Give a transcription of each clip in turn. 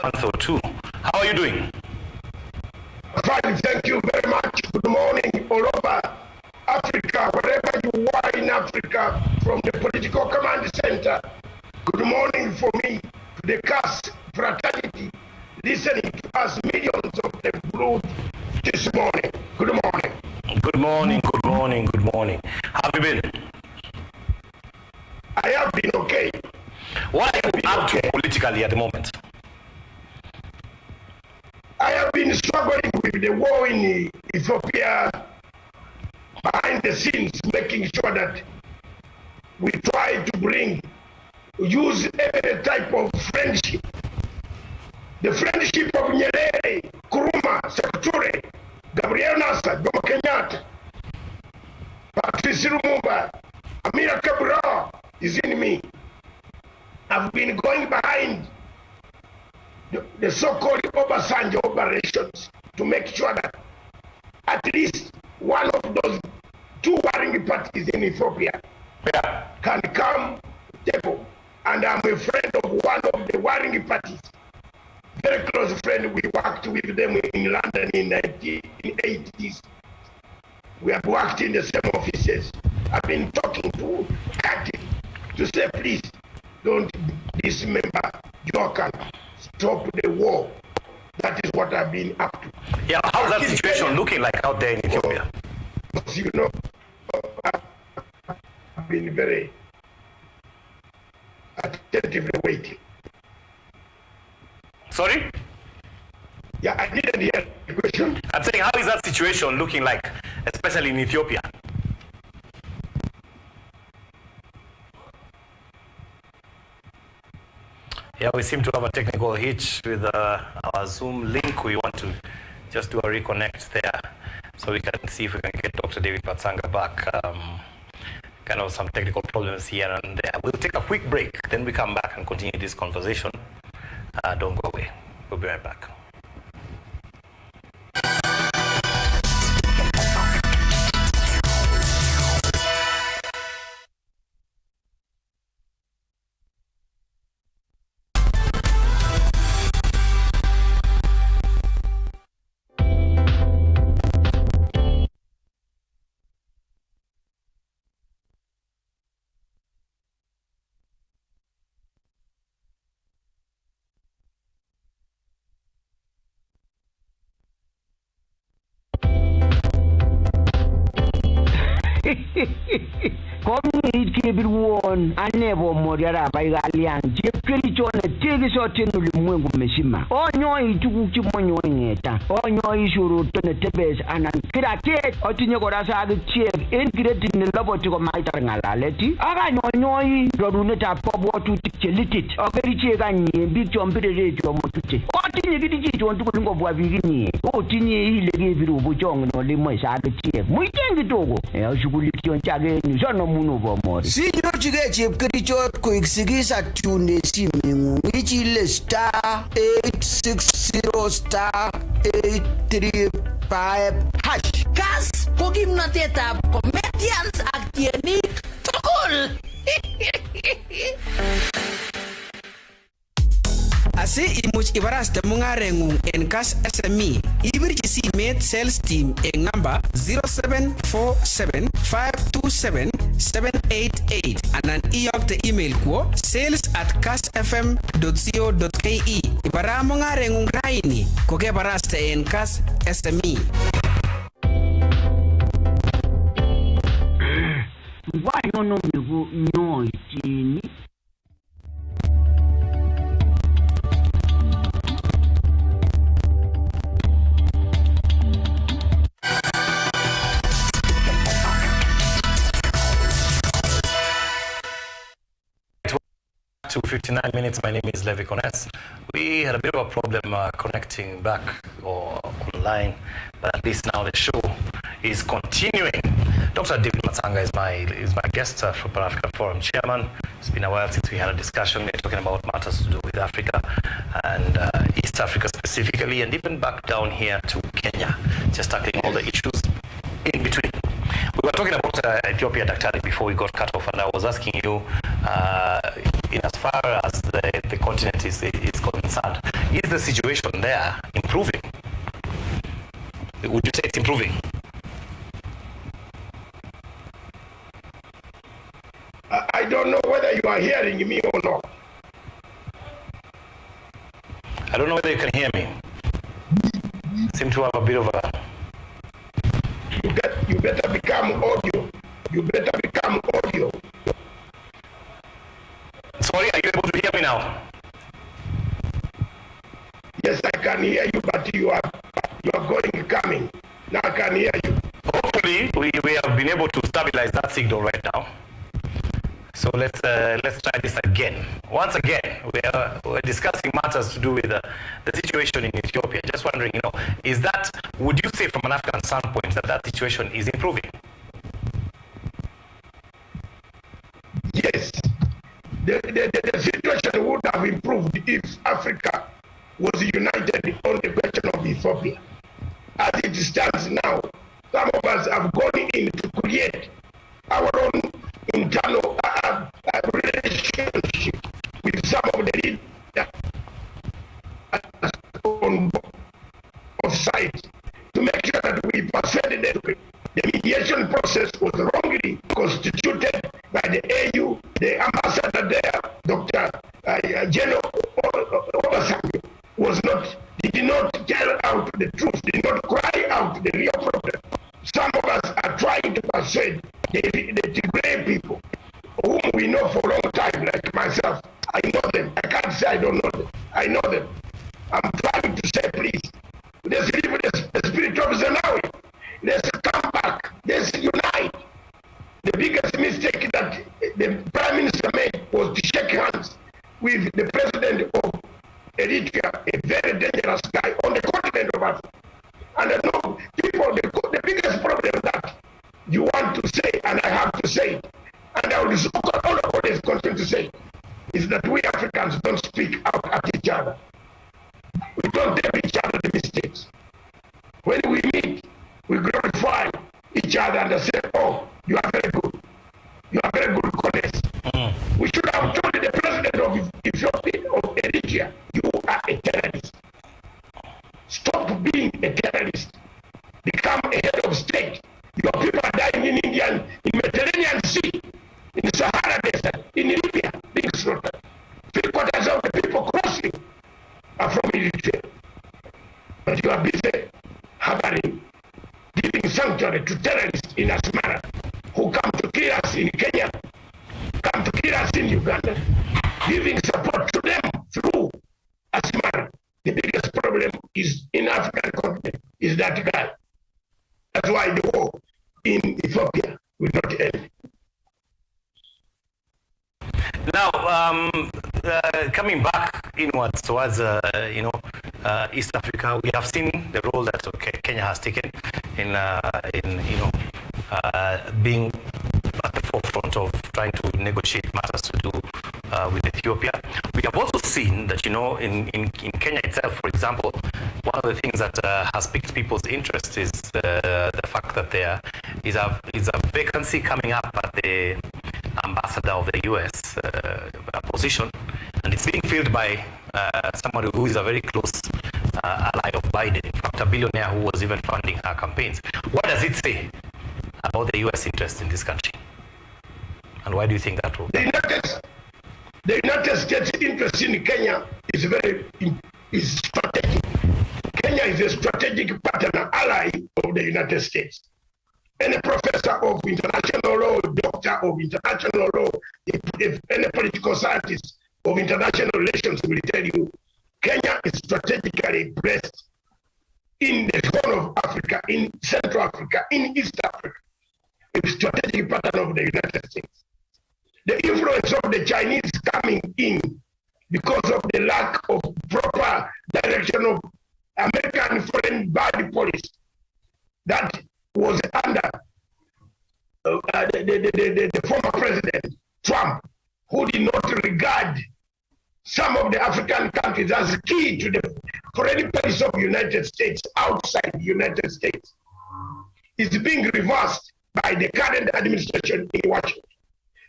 month or two. How are you doing? Fine, thank you very much. Good morning all over Africa, wherever you are in Africa, from the political command center. Good morning for me, to the Kass fraternity, listening to us, millions of the brood this morning. Good morning. Good morning, good morning, good morning. How have you been? I have been okay. What are you up to politically at the moment? I have been struggling with the war in Ethiopia, behind the scenes, making sure that we try to use every type of friendship. The friendship of Nyerere, Kuruma, Sekuture, Gabriel Nasser, Jomo Kenyatta, Patrice Lumumba, Amina Kabura is in me. I've been going behind the so-called Obasanjo operations to make sure that at least one of those two warring parties in Ethiopia can come to the table. And I'm a friend of one of the warring parties. Very close friend. We worked with them in London in the 1980s. We have worked in the same offices. I've been talking to Kati to say, please don't dismember Jokan. Stop the war. That is what I've been up to. Yeah, how's that situation looking like out there in Ethiopia? You know, I've been very attentively waiting. Sorry? Yeah, I didn't hear the question. I'm saying, how is that situation looking like, especially in Ethiopia? Yeah, we seem to have a technical hitch with our Zoom link. We want to just do a reconnect there so we can see if we can get Dr. David Matsanga back. Kind of some technical problems here and there. We'll take a quick break, then we come back and continue this conversation. Don't go away. We'll be right back. 1 anebo moriara baigalian jekeli chone tege sotenu limwengu meshima onyo ituku chimonyo ngeta onyo ishuru tone tebes anan kirate otinye korasa agichie ingredient ne loboti ko maitar ngalaleti aga nyonyo rodune ta pobotu tikelitit ogerichie ganye bichombirere jomotuche otinye gidiji jontu kulingo bwa bigini otinye ile gebiru bujongo no limo isa agichie muitengi togo oshugulikio nchage ni zono munu bomori sinyo chige chepkerichot koiksigisa tune simengu ichile star 860 star 835 hash Kass ko kimnatetab comedians ak tienik tugul. Asi imuch ibaraste mungarengung en Kass SME ibirchi simet sales team en number 0747-527-788 anan iyokte email kwo sales@kassfm.co.ke ibara mungarengung raini kokebaraste en Kass SME. Why no migu no itini 59 minutes. My name is Levy Kones. We had a bit of a problem connecting back or online, but at least now the show is continuing. Dr. David Matsanga is my guest for Pan African Forum chairman. It's been a while since we had a discussion. We're talking about matters to do with Africa and East Africa specifically, and even back down here to Kenya, just tackling all the issues in between. We were talking about Ethiopia, Daktari, before we got cut off, and I was asking you, in as far as the continent is concerned, is the situation there improving? Would you say it's improving? I don't know whether you are hearing me or not. I don't know whether you can hear me. Seem to have a bit of a... You better become audio. You better become audio. Sorry, are you able to hear me now? Yes, I can hear you, but you are coming. Now I can hear you. Hopefully, we have been able to stabilize that signal right now. So let's try this again. Once again, we're discussing matters to do with the situation in Ethiopia. Just wondering, would you say from an African standpoint that situation is improving? Yes. The situation would have improved if Africa was united on the question of Ethiopia. As it stands now, some of us have gone in to create our own internal relationship with some of the leaders on both sides to make sure that we persuaded them. The mediation process was wrongly constituted by the AU, the ambassador there, Dr. General Matsanga, did not tell out the truth, did not cry out the real problem. Some of us are trying to persuade the Tigray people, whom we know for a long time, like myself. I know them. I can't say I don't know them. I know them. I'm trying to say, please, let's leave the spirit of Zenawi. Let's come back. Let's unite. The biggest mistake that the Prime Minister made was to shake hands with the President of Eritrea, a very dangerous guy on the continent of Africa. And I know people, the biggest problem that you want to say, and I have to say it, and I will all of what is continue to say, is that we Africans don't speak out at each other. We don't tell each other the mistakes. When we meet, we glorify each other and say, oh, you are very good. You are very good, Kones. We should have told the president of Ethiopia, of Eritrea, you are a terrorist. Stop being a terrorist. Become a head of state. Your people are dying in India, in Mediterranean Sea, in the Sahara Desert, in Libya, being slaughtered. 3/4 of the people crossing are from Eritrea. But you are busy harboring, giving sanctuary to terrorists in Asmara, who come to kill us in Kenya, come to kill us in Uganda, giving support to them through Asmara. The biggest problem is in African continent is that guy. That's why the war in Ethiopia will not end. Now, coming back inwards towards East Africa, we have seen the role that Kenya has taken in being at the forefront of trying to negotiate matters to do with Ethiopia. We have also seen that, in Kenya itself, for example, one of the things that has piqued people's interest is the fact that there is a vacancy coming up at the ambassador of the U.S. Position, and it's being filled by somebody who is a very close ally of Biden, in fact, a billionaire who was even funding her campaigns. What does it say about the U.S. interest in this country? And why do you think that will? The United States interest in Kenya is strategic. Kenya is a strategic partner, ally of the United States. Any professor of international law, doctor of international law, if any political scientist of international relations will tell you, Kenya is strategically placed in the Horn of Africa, in Central Africa, in East Africa. It's a strategic partner of the United States. The influence of the Chinese coming in because of the lack of proper direction of American foreign body policy that was under the former president, Trump, who did not regard some of the African countries as key to the foreign policy of the United States outside the United States. It's being reversed by the current administration in Washington.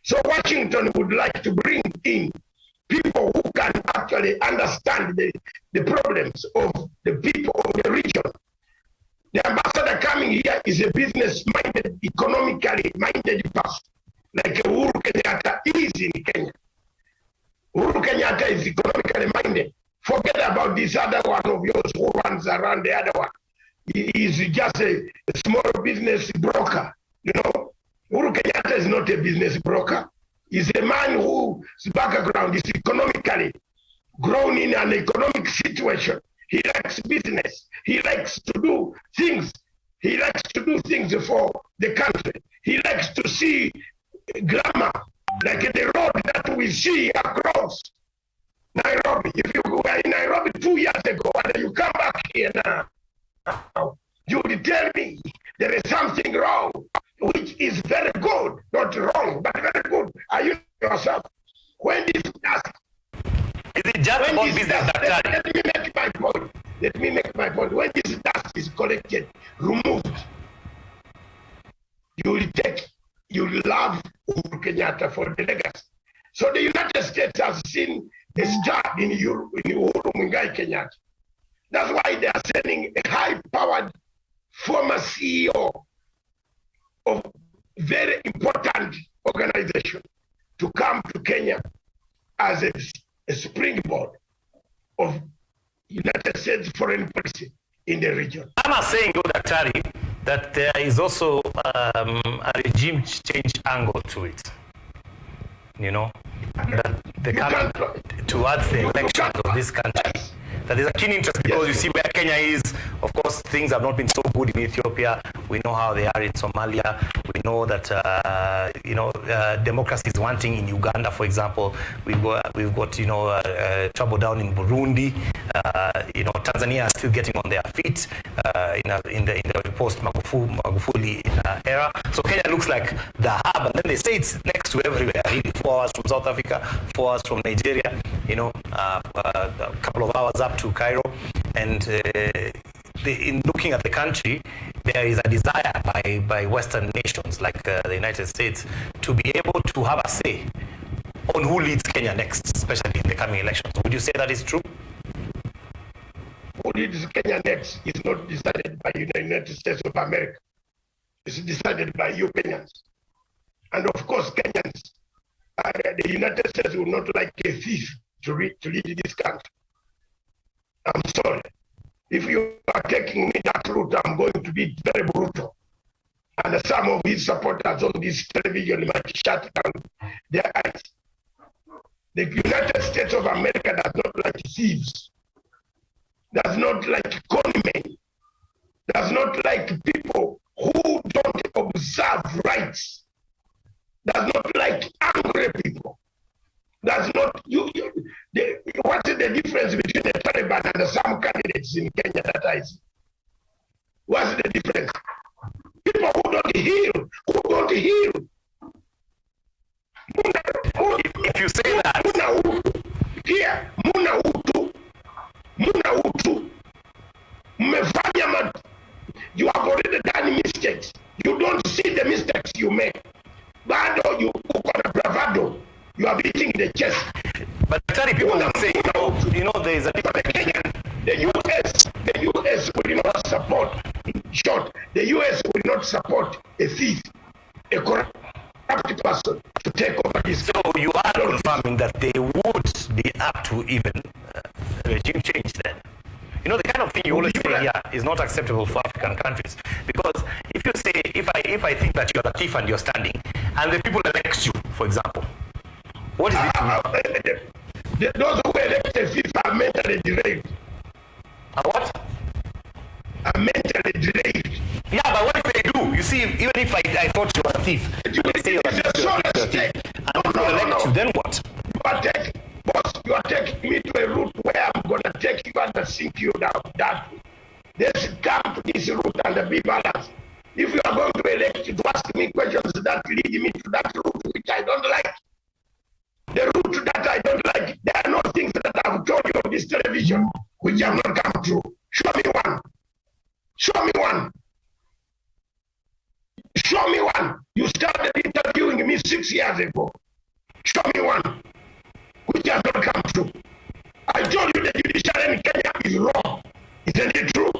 So Washington would like to bring in people who can actually understand the problems of the people of the region. The ambassador coming here is a business-minded, economically minded person, like Uhuru Kenyatta is in Kenya. Uhuru Kenyatta is economically minded. Forget about this other one of yours who runs around the other one. He is just a small business broker. You know, Uhuru Kenyatta is not a business broker. He's a man whose background is economically grown in an economic situation. He likes business. He likes to do things. He likes to do things for the country. He likes to see glamour, like the road that we see across Nairobi. If you were in Nairobi 2 years ago and you come back here now, you will tell me there is something wrong, which is very good, not wrong, but very good. Are you yourself? When this dust, is it just about business, let me make my point. Let me make my point. When this dust is collected, removed, you will love Uhuru Kenyatta for the legacy. So the United States has seen a star in Uhuru Muigai Kenyatta. That's why they are sending a high-powered former CEO of very important organization to come to Kenya as a springboard of United States foreign policy in the region. I'm not saying, Daktari, that there is also a regime change angle to it. You know, that the towards the elections of this country. That is a keen interest because you see where Kenya is. Of course, things have not been so good in Ethiopia. We know how they are in Somalia. We know that democracy is wanting in Uganda, for example. We've got trouble down in Burundi. Tanzania is still getting on their feet in the post Magufuli era. So Kenya looks like the hub, and then they say it's next to everywhere. Really, 4 hours from South Africa, 4 hours from Nigeria. A couple of hours up to Cairo, and in looking at the country, there is a desire by Western nations like the United States to be able to have a say on who leads Kenya next, especially in the coming elections. Would you say that is true? Who leads Kenya next is not decided by the United States of America. It's decided by you Kenyans. And of course, Kenyans, the United States will not like a thief to lead this country. I'm sorry. If you are taking me that route, I'm going to be very brutal. And some of his supporters on this television might shut down their eyes. The United States of America does not like thieves, does not like conmen, does not like people who don't observe rights, does not like angry people. Does not what is the difference between the Taliban and some candidates in Kenya that I see? What's the difference? People who don't heal. If you say that, you have already done mistakes. You don't see the mistakes you make. Bado, you bravado. You are beating the chest. But people will say, there is a difference. The U.S. will not support, in short, the U.S. will not support a thief, a corrupt person to take over this. So you are confirming that they would be up to even regime change then? The kind of thing you always say here is not acceptable for African countries. Because if you say, if I think that you're a thief and you're standing, and the people elect you, for example, what is it? Those who elect a thief are mentally deranged. What? Are mentally deranged. Yeah, but what if they do? You see, even if I thought you were a thief, you say you're a thief, and people elect you, then what? You are taking me to a route where I'm going to take you and sink you down that way. Let's come to this route and be balanced. If you are going to elect to ask me questions that lead me to that route which I don't like, the route that I don't like, there are no things that I've told you on this television which have not come true. Show me one. Show me one. You started interviewing me 6 years ago. Show me one. Which has not come true. I told you that judiciary in Kenya is wrong. Isn't it true?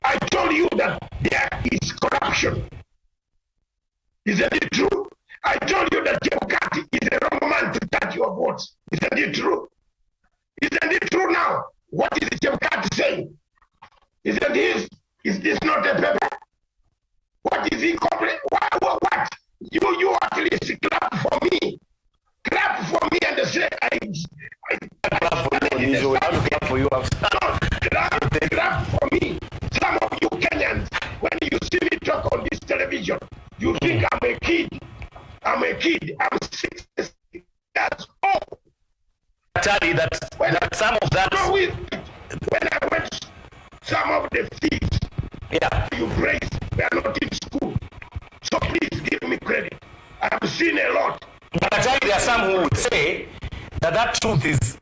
I told you that there is corruption. Isn't it true? I told you that Chebukati is the wrong man to touch your votes. Isn't it true? Isn't it true now? What is Chebukati saying? Isn't this? Is this not a paper? What is he complaining? What? You at least clap for me. Clap for me and say I clap for you. Clap for you. Clap for me. Some of you Kenyans, when you see me talk on this television, you think I'm a kid. I'm 60 years old. I tell you that some of that. No, when I went, some of the thieves you praised, they are not in school. So please give me credit. I have seen a lot. But I tell you, there are some who would say that truth is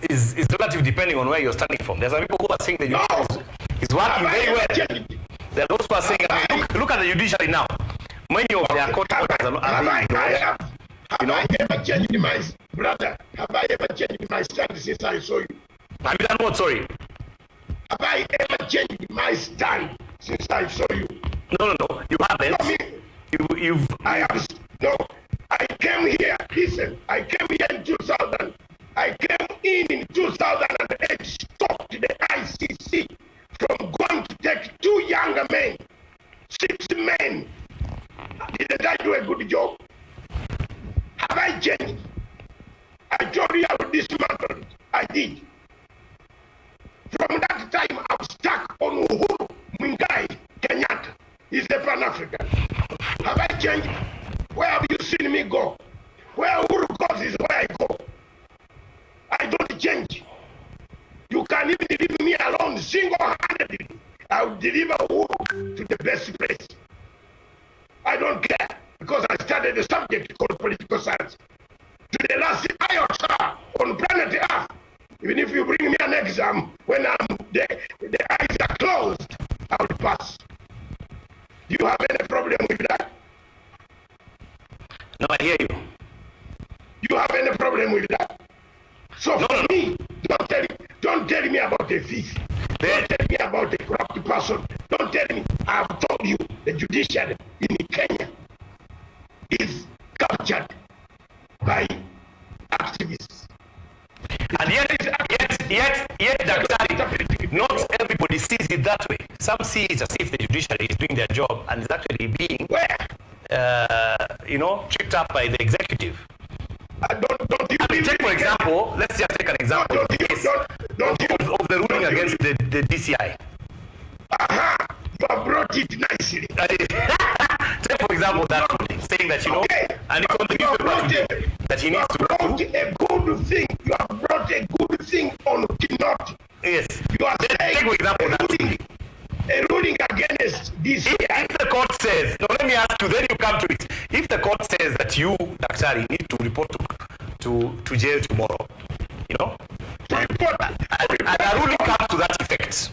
relative depending on where you're standing from. There's some people who are saying the judiciary is working very well. There are those who are saying, look at the judiciary now. Many of their court orders are not. Have I ever changed my brother? Have I ever changed my stand since I saw you? Have you done what? Sorry. Have I ever changed my stand since I saw you? No. You haven't. You've. I came here. Listen. I came here in 2000. I came in 2008. Stopped the ICC from going to take 2 younger men, 6 men. Didn't I do a good job? Have I changed? I told you I would dismantle it. I did. From that time, I'm stuck on Uhuru Muigai Kenyatta. He's a Pan-African. Have I changed? Where have you seen me go? Where Uhuru goes is where I go. I don't change. You can even leave me alone single-handedly. I will deliver Uhuru to the best place. I don't care because I studied a subject called political science. To the last iota on planet Earth, even if you bring me an exam when the eyes are closed, I will pass. Do you have any problem with that? No, I hear you. Do you have any problem with that? So for me, don't tell me about a thief. Don't tell me about a corrupt person. Don't tell me. I have told you the judiciary in Kenya is captured by activists. And yet, Daktari, not everybody sees it that way. Some see it as if the judiciary is doing their job and is actually being, tripped up by the executive. Take for example, let's just take an example of the ruling against the DCI. You have brought it nicely. Take for example that ruling saying that and it's on the newspaper today that he needs to brought a good thing. You have brought a good thing on Kinoti. Yes. You are saying take for example a ruling against this. If the court says, let me ask you, then you come to it. If the court says that you, Daktari, need to report to jail tomorrow, and a ruling comes to that effect,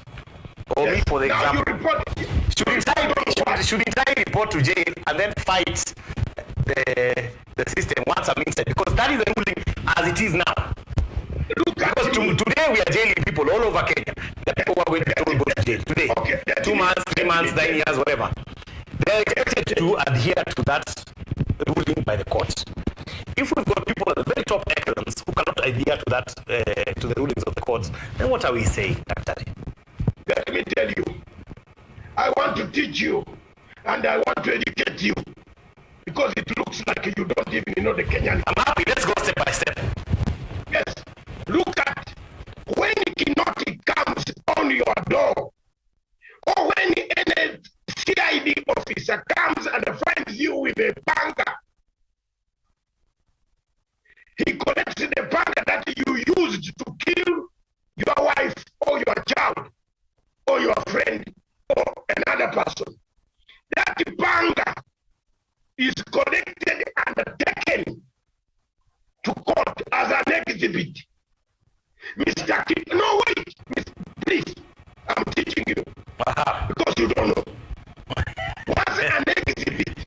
or me for the example, shouldn't I report to jail and then fight the system once I'm inside? Because that is the ruling as it is now. Because today we are jailing people all over Kenya. The people who are going to go to jail today. 2 months, 3 months, 9 years, whatever. They are expected to adhere to that ruling by the court. If we've got people at the very top echelons who cannot adhere to that, to the rulings of the courts, then what are we saying, Daktari? Let me tell you, I want to teach you and I want to educate you because it looks like you don't even know the Kenyan. I'm happy. Let's go step by step. Yes. Look at when Kinoti comes on your door, or when any CID officer comes and finds you with a panga, he collects the panga that you used to kill your wife or your child or your friend or another person. That panga is collected and taken to court as an exhibit. Mr. No, wait, please, I'm teaching you because you don't know. What's an exhibit?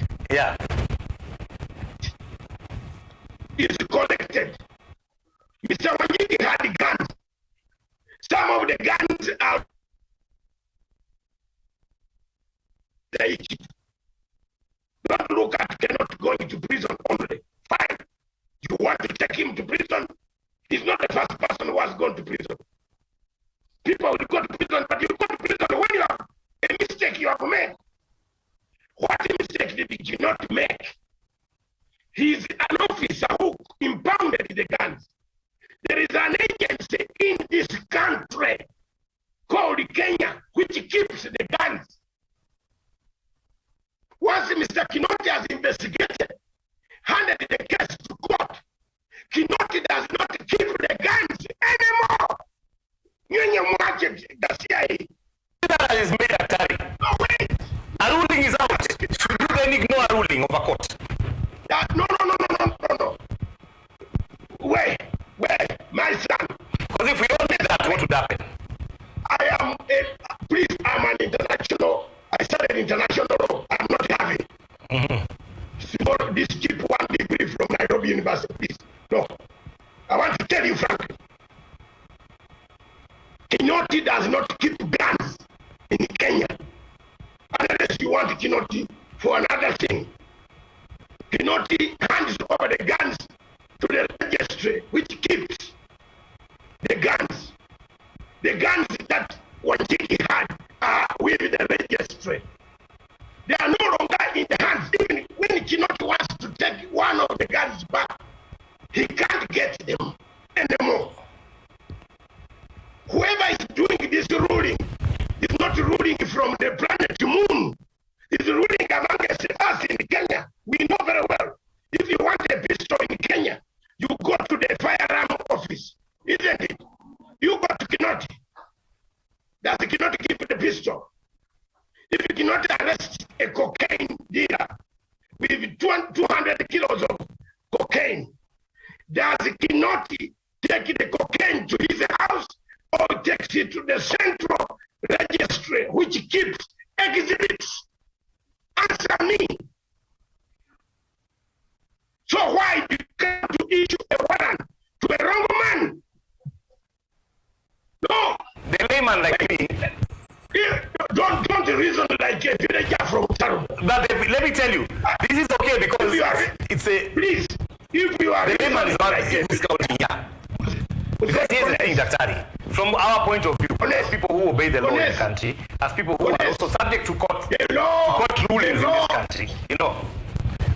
guns are don't look at cannot going to prison only. Fine. You want to take him to prison? He's not the first person who has gone to prison. People will go to prison, but you go to prison when you have a mistake you have made. What mistake did you not make? He's an officer who impounded the guns. There is an agency in this country called Kenya which keeps the guns. Once Mr. Kinoti has investigated, handed the case to court, Kinoti does not keep the guns anymore. That is made a carry. No, wait. A ruling is out. Should you then ignore a ruling of a court? No. Wait, my son. Because if we don't do that, what would happen? I'm an international. I studied international law. I'm not having. This cheap 1 degree from Nairobi University. Please. No. I want to tell you frankly. Kinoti does not keep guns in Kenya. Unless you want Kinoti for another thing. Kinoti hands over the guns to the registry which keeps the guns. The guns that Wanjiki had are with the registry. They are no longer in the hands. Even when Kinoti wants to take one of the guns back, he can't get them anymore. Whoever is doing this ruling is not ruling from the planet Moon. It's ruling amongst us in Kenya. We know very well. If you want a pistol in Kenya, you go to the firearm office, isn't it? You go to Kinoti. Does Kinoti give the pistol? If you cannot arrest a cocaine dealer with 200 kilos of cocaine, does Kinoti take the cocaine to his house or takes it to the central registry which keeps exhibits? Answer me. So why do you come to issue a warrant to a wrong man? No. The layman like me. Don't reason like a villager from Tarum. But let me tell you, this is okay because it's a... Please, if you are... The layman is not discounting here. Because here's the thing, Daktari. From our point of view, as people who obey the law in the country, as people who are also subject to court rulings in this country,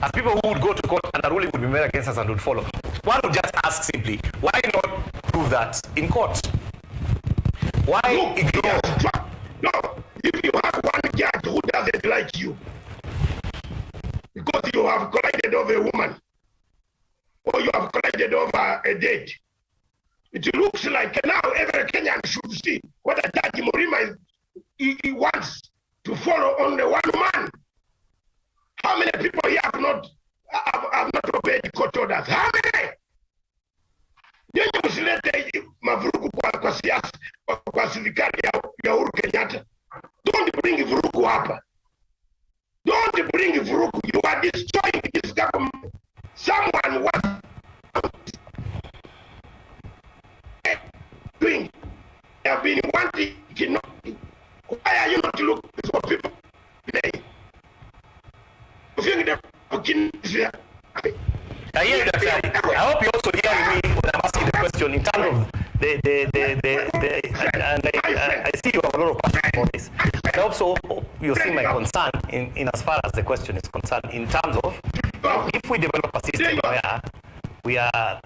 as people who would go to court and a ruling would be made against us and would follow, one would just ask simply, why not prove that in court? Why ignore? No, if you have one judge who doesn't like you, because you have collided over a woman, or you have collided over a date, it looks like now every Kenyan should see what a Judge Murima he wants to follow on the one man. How many people here have not obeyed court orders? How many? Nyinyi msilete mavurugu kwa siasa kwa serikali ya Uhuru Kenyatta. Don't bring vurugu hapa. Don't bring vurugu. You are destroying this government. Someone was doing. They have been wanting to know. Why are you not looking for people today? You think they're I hope you also hear me when I'm asking the question in terms of and I see you have a lot of passion for this. I also you see my concern in as far as the question is concerned in terms of if we develop a system where we are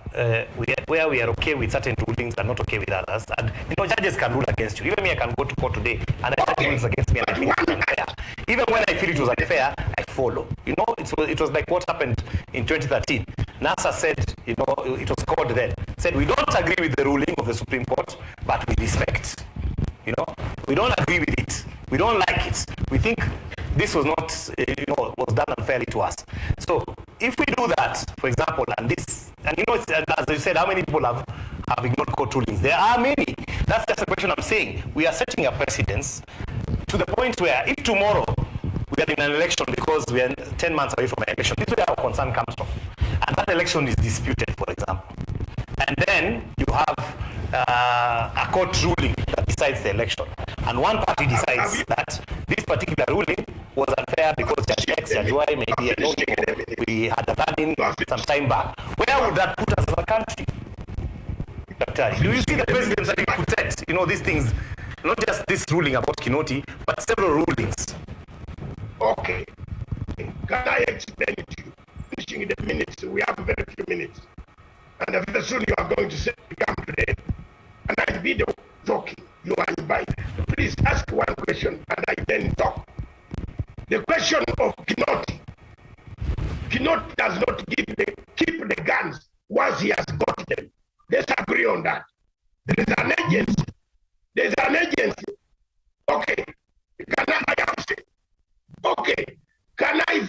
okay with certain rulings and not okay with others, and judges can rule against you. Even me, I can go to court today and I have rulings against me and I think it's unfair. Even when I feel it was unfair, I follow. It was like what happened in 2013. NASA said, it was called then, said we don't agree with the ruling of the Supreme Court, but we respect. We don't agree with it. We don't like it. We think this was not, was done unfairly to us. So if we do that, for example, and as you said, how many people have ignored court rulings? There are many. That's just a question I'm saying. We are setting a precedence to the point where if tomorrow we are in an election because we are 10 months away from an election, this is where our concern comes from. And that election is disputed, for example. And then you have a court ruling that decides the election. And one party decides that this particular ruling was unfair because Judge X, Judge Y, maybe we had a verdict some time back. Where would that put us as a country? Do you see the president that he protects, these things, not just this ruling about Kinoti, but several rulings? Okay. Can I explain it to you? Finishing in the minutes, we have very few minutes. And very soon you are going to come today. And I be the talking. You are invited. Please ask one question and I then talk. The question of Kinoti. Kinoti does not keep the guns once he has got them. Let's agree on that. There is an agency. There's an agency. Okay. Okay. Can I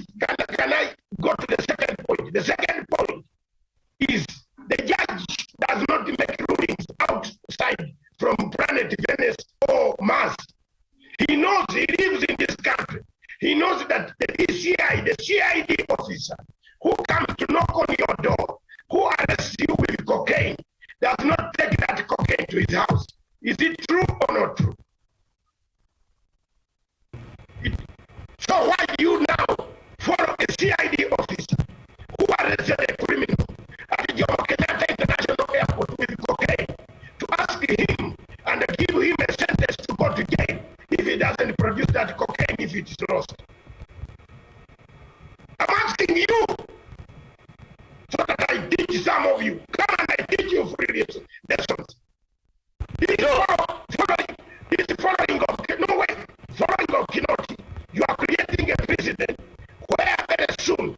go to the second point? The second point is the judge does not make rulings outside from planet Venus or Mars. He knows, he lives in this country. He knows that the CID officer who comes to knock on your door, who arrests you with cocaine, does not take that cocaine to his house. Is it true or not true? So why do you now follow a CID officer who arrested a criminal at the Jomo Kenyatta International Airport with cocaine to ask him and give him a sentence to go to jail if he doesn't produce that cocaine if it's lost? I'm asking you so that I teach some of you. Come and I teach you free lessons. Following of Kinoti, you are creating a precedent where very soon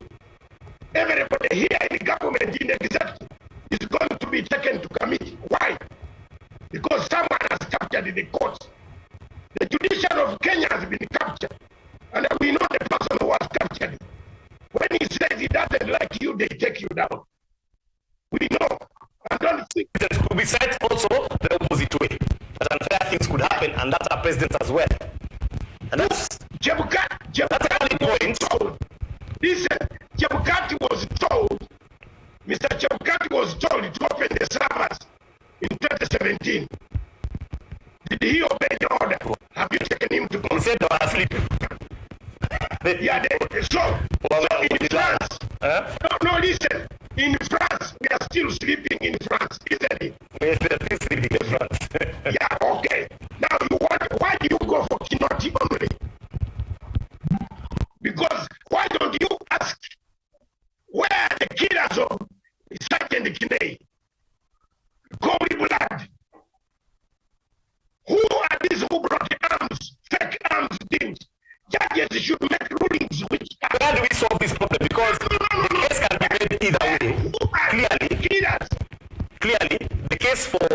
everybody here in the government, in the executive, is going to be taken to committee. Why? Because someone has captured the courts. The judiciary of Kenya has been captured. And we know the person who was captured. When he says he doesn't like you, they take you down. We know. I don't think that could be said also the opposite way. That unfair things could happen, and that's our president as well. And that's the point. Listen, Chebukati was told, Mr. Chebukati was told to open the servers in 2017. Did he obey the order? Have you taken him to go? He said they were asleep. Yeah, so in France, no, listen. In France, we are still sleeping in France, isn't it? We're still sleeping in France. Yeah, okay. Now, why do you go for Kinoti only? Because why don't you ask where are the killers of Sergeant Kinei? Kobe Blood. Who are these who brought arms, fake arms things? Judges should make rulings which are... How do we solve this problem? Because the case can be made either way. Clearly, the case for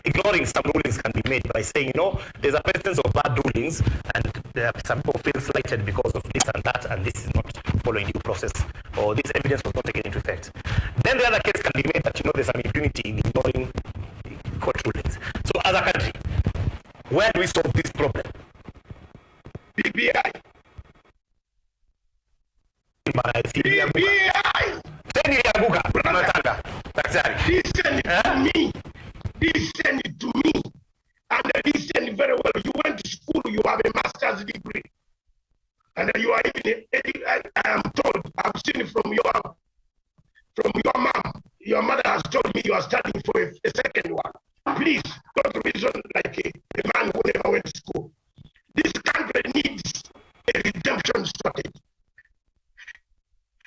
ignoring some rulings can be made by saying, there's a precedence of bad rulings and some people feel slighted because of this and that, and this is not following due process, or this evidence was not taken into effect. Then the other case can be made that, there's some impunity in ignoring court rulings. So as a country, where do we solve this problem? BBI. BBI. Listen to me, and listen very well. You went to school, you have a master's degree, and you are even, I am told, I've seen it from your mom. Your mother has told me you are studying for a second one. Please, don't reason like a man who never went to school. This country needs a redemption strategy.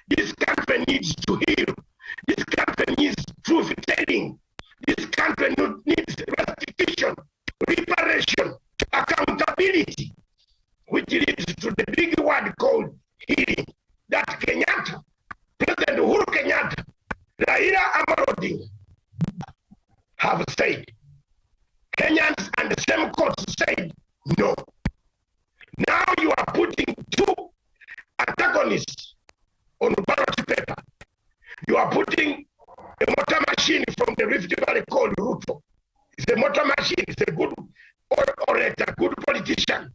This country needs to heal. This country needs truth telling. This country needs restitution, reparation, accountability, which leads to the big word called healing. That Kenyatta, President Uhuru Kenyatta, Raila Amolo Odinga have said. Kenyans and the same courts said no. Now you are putting two antagonists on ballot paper. You are putting a motor machine from the Rift Valley called Ruto. It's a motor machine. It's a good orator, good politician.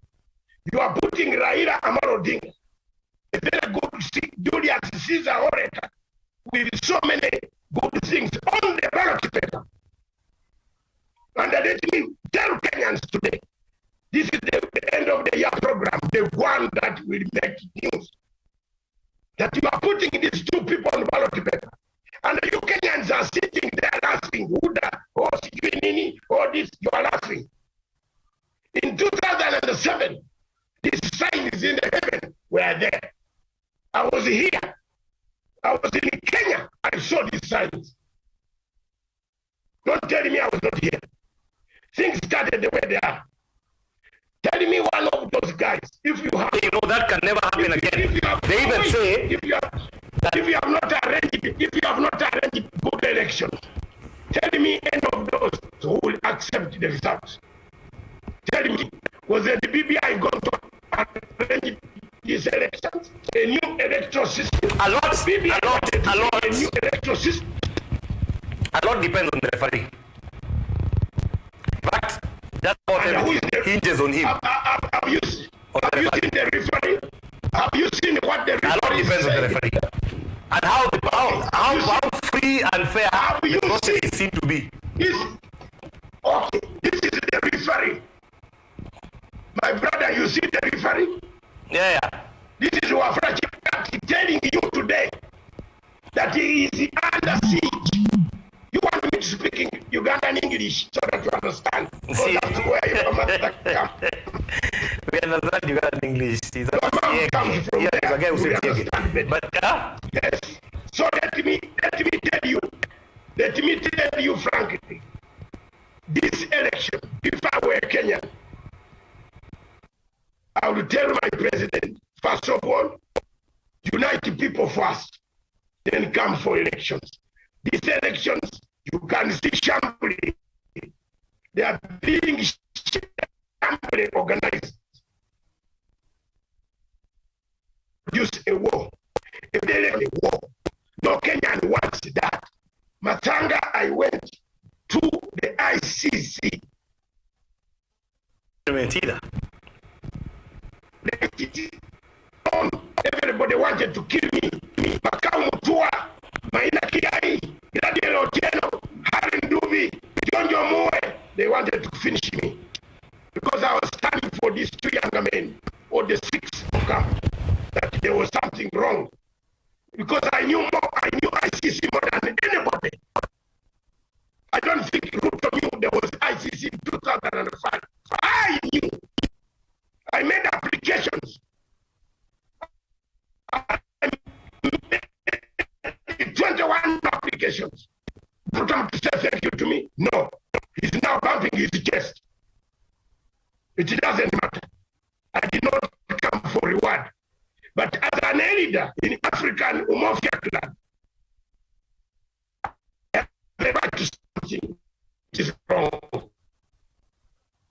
You are putting Raila Amolo Odinga, a very good Julius Caesar orator, with so many good things on the ballot paper. And let me tell Kenyans today, this is the end of the year program, the one that will make news. That you are putting these two people on the ballot paper. And you Kenyans are sitting there laughing, Huda, or Sijuinini, or this, you are laughing. In 2007, these signs in the heaven were there. I was here. I was in Kenya. I saw these signs. Don't tell me I was not here. Things started the way they are. Tell me one of those guys, if you have... You know, that can never happen again. They even say... If you have not arranged good elections, tell me any of those who will accept the results. Tell me, was the BBI going to arrange these elections? A new electoral system? A lot. A new electoral system? A lot depends on the referee. But that's what hinges on him. Have you seen the referee? Have you seen what the referee? A lot depends on the referee. And how free and fair the process is seen to be. Okay, this is the referee. My brother, you see the referee? Yeah. This is Wafra Chebukati telling you today that he is under siege. You want me to speak in Ugandan English so that you understand? See, that's where your mother comes. We understand Ugandan English. Your mom comes from there. Okay, we understand better. But yes. So let me tell you frankly, this election, if I were Kenyan, I would tell my president, first of all, unite people first, then come for elections. These elections, you can see shambly. They are being shambly organized. Produce a war. If they let a war, no Kenyan wants that. Matsanga, I went to the ICC. either. Everybody wanted to kill me. Makau Mutua, Maina Kiai, Gladiel Otieno, Harin Dubi, Jonjo Moe. They wanted to finish me because I was standing for these two younger men, or the six of them, that there was something wrong. Because I knew ICC more than anybody. I don't think Ruto knew there was ICC in 2005. I knew. I made applications. I made 21 applications. Ruto to say thank you to me? No. He's now bumping his chest. It doesn't matter. I did not come for reward. But as an leader in African Umofia clan, I have the right to something which is wrong.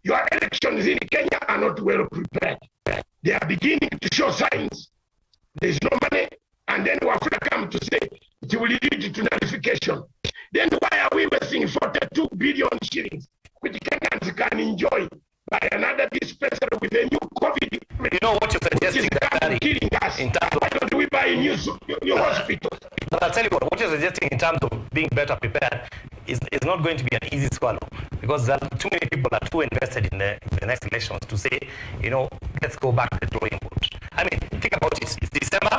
Your elections in Kenya are not well prepared. They are beginning to show signs. There is no money, and then Wafula come to say it will lead to nullification. Then why are we wasting 42 billion shillings, which Kenyans can enjoy by another dispensary with a new COVID? You know what you're suggesting, killing us. Why don't we buy new hospitals? But I'll tell you what you're suggesting in terms of being better prepared is not going to be an easy swallow, because there are too many people that are too invested in the next elections to say, let's go back to the drawing board. I mean, think about it. It's December.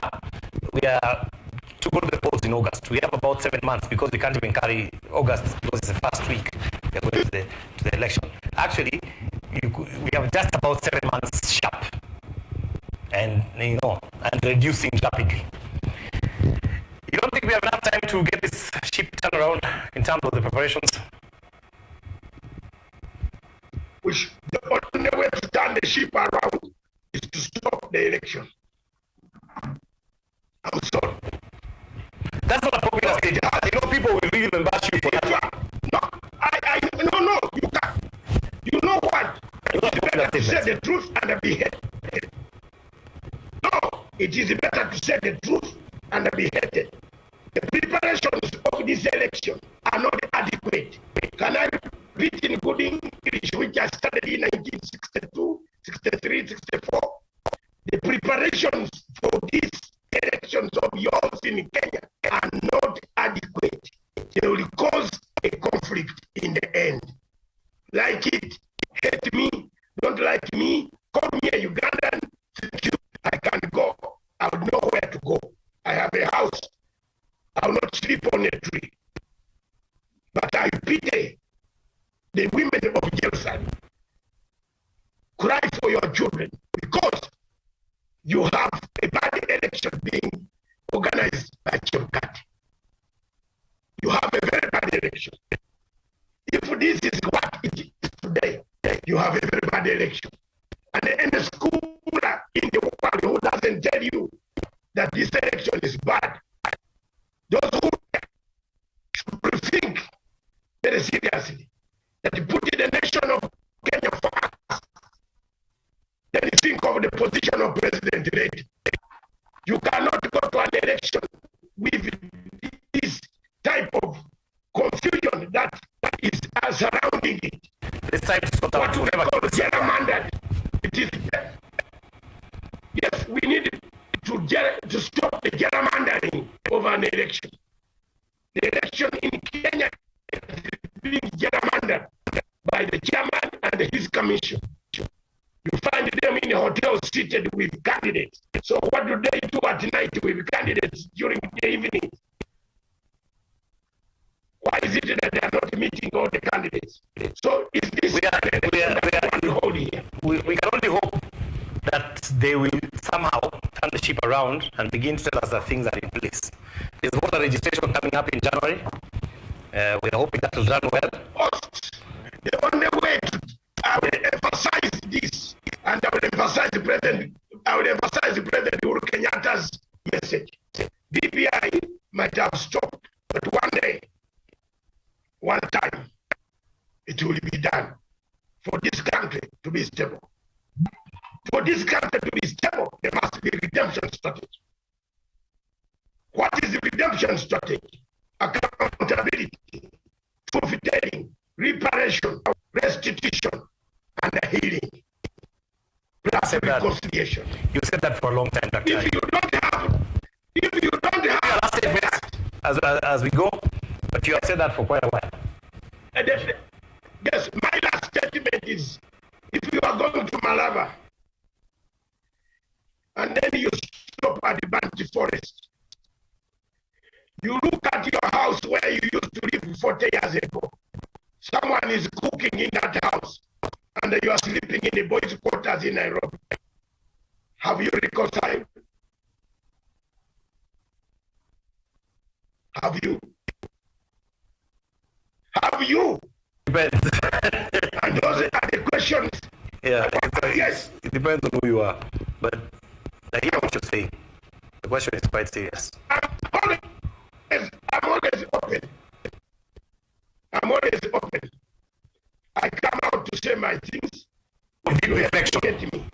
We are to go to the polls in August. We have about 7 months because we can't even carry August because it's the first week we are going to the election. Actually, we have just about 7 months sharp, and and reducing rapidly. You don't think we have enough time to get this ship turned around in terms of the preparations? The only way to turn the ship around is to stop the election. I'm sorry. That's not a popular statement. People will really bash you for that. No, you can't. You know what? It's better to say the truth and be hated. No, it is better to say the truth and be hated. The preparations of this election are not adequate. Can I repeat in good English, which I studied in 1962, 63, 64? The preparations for these elections of yours in Kenya are not adequate. cry for your children because you have a bad election being organized by Chimkat. You have a very bad election. If this is what it is today, you have a very bad election. And the schooler in the world who doesn't tell you that this election is bad, those who should think very seriously that you put the nation of Kenya first, then you think of the position of President Reid. You cannot go to an election with this type of confusion that is surrounding it. This time is not what we call gerrymandered. It is, yes, we need to stop the gerrymandering of an election. The election in Kenya is being gerrymandered by the chairman and his commission. You find them in a hotel seated with candidates. So what do they do at night with candidates during the evening? Why is it that they are not meeting all the candidates? So is this we can only hope that they will somehow turn the ship around and begin to tell us that things are in place. There's voter registration coming up in January. We are hoping that will run well. The only way I will emphasize this, and I will emphasize the President Uhuru Kenyatta's message. BBI might have stopped, but one day, one time, it will be done for this country to be stable. For this country to be stable, there must be redemption strategy. What is the redemption strategy? Accountability, truth-telling, reparation, restitution, and healing. Plus reconciliation. You said that for a long time, Dr. If you don't have last statement as we go, but you have said that for quite a while. Yes, my last statement is, if you are going to Malaba, and then you stop at the Banti forest, you look at your house where you used to live 40 years ago. Someone is cooking in that house, and you are sleeping in the boys' quarters in Nairobi. Have you reconciled? Have you? Have you? Depends. And those are the questions. Yeah, yes. It depends on who you are. But I hear what you're saying. The question is quite serious. I'm always open. I'm always open. I come out to say my things. You reflection. Get me.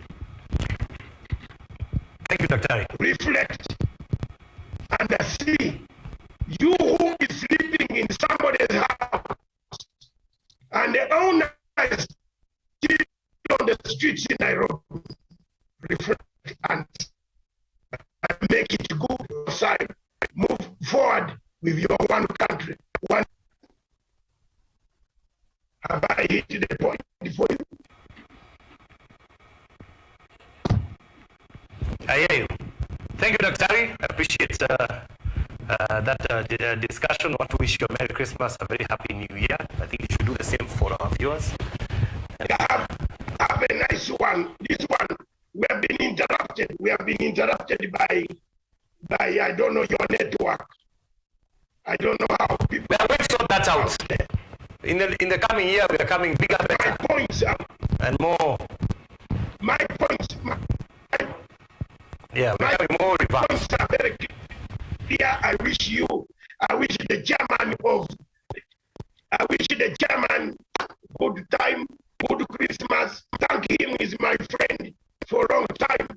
Thank you, Dr. Reflect and see you who is sleeping in somebody's house and the owner is still on the streets in Nairobi. Reflect and make it good outside. Move forward with your one country. One. Have I hit the point for you? I hear you. Thank you, Dr. I appreciate that discussion. I want to wish you a Merry Christmas, a very Happy New Year. I think you should do the same for our viewers. Have a nice one. This one, we have been interrupted. We have been interrupted by I don't know, your network. I don't know how people. We are going to sort that out. In the coming year, we are coming bigger, better. My points are, and more. My points. Yeah, we're coming more revamped. Points are very clear. I wish the chairman good time, good Christmas. Thank him, he's my friend for a long time.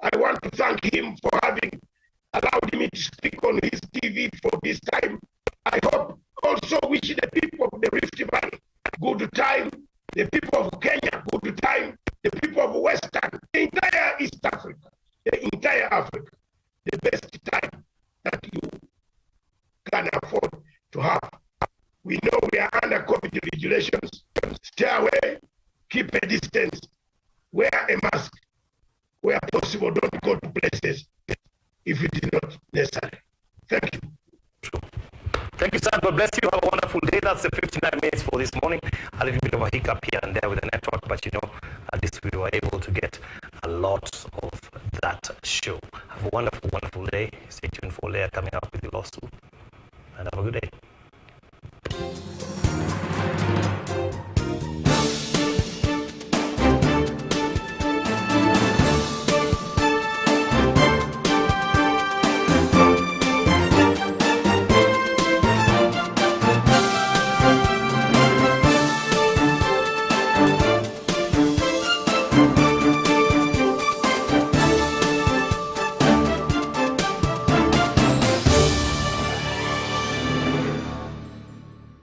I want to thank him for having allowed me to speak on his TV for this time. I hope also wish the people of the Rift Valley good time, the people of Kenya good time, the people of Western, the entire East Africa, the entire Africa, the best time that you can afford to have. We know we are under COVID regulations. Stay away, keep a distance, wear a mask. Where possible, don't go to places if it is not necessary. Thank you. Thank you, sir. God bless you. Have a wonderful day. That's the 59 minutes for this morning. A little bit of a hiccup here and there with the network. but at least we were able to get a lot of that show. Have a wonderful, wonderful day. Stay tuned for Leah coming up with the lawsuit.